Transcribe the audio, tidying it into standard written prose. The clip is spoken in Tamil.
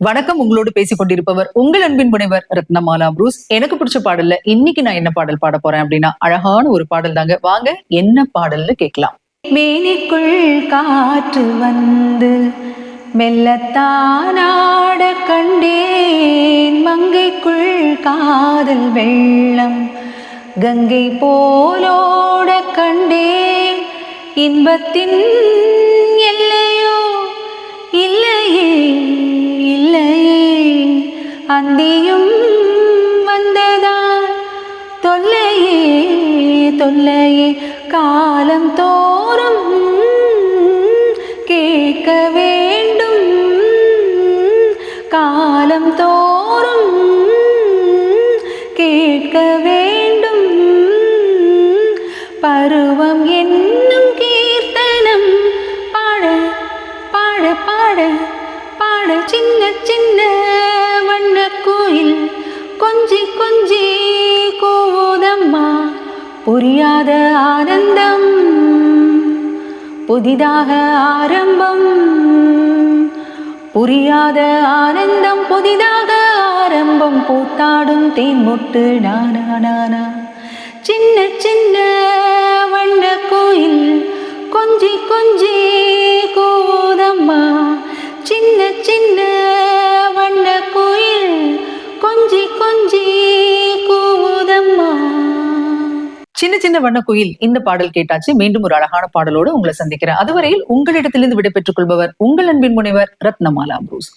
வணக்கம். உங்களோடு பேசிக் கொண்டிருப்பவர் உங்கள் அன்பின் முனைவர் ரத்னமாலா புரூஸ். எனக்கு பிடிச்ச பாடல்ல இன்னைக்கு நான் என்ன பாடல் பாட போறேன் அப்படின்னா, அழகான ஒரு பாடல் தாங்க. வாங்க என்ன பாடல்னு கேட்கலாம். மேனிக்குள் காற்று வந்து மெல்லத்தானாட கண்டேன், மங்கைக்குள் காதல் வெள்ளம் கங்கை போலோட கண்டேன், இன்பத்தின் எல்லையோ இல்லையே இல்லையே, அந்தியும் வந்ததால் தொல்லையே தொல்லையே, காலம் தோறும் கேட்க வேண்டும், காலம் தோறும் கேட்க வேண்டும், பருவம் என்னும் கீர்த்தனம் பாட பாட பாட பாட, சின்ன சின்ன வண்ண கோயில் கொஞ்சி கொஞ்சி கூதம்மா, புரியாத ஆனந்தம் புதிதாக ஆரம்பம், புரியாத ஆனந்தம் புதிதாக ஆரம்பம், பூத்தாடும் தேன் மொட்டு நானா நானா, சின்ன சின்ன வண்ண கோயில் கொஞ்சி கொஞ்சி கூதம்மா, சின்ன சின்ன வண்ண கோயில் கொஞ்சி கொஞ்சி கூதம்மா. சின்ன சின்ன வண்ண குயில் இந்த பாடல் கேட்டாச்சு. மீண்டும் ஒரு அழகான பாடலோடு உங்களை சந்திக்கிறேன். அதுவரையில் உங்களிடத்திலிருந்து விடைபெற்றுக் கொள்பவர் உங்கள் அன்பின் முனைவர் ரத்னமாலா புரூஸ்.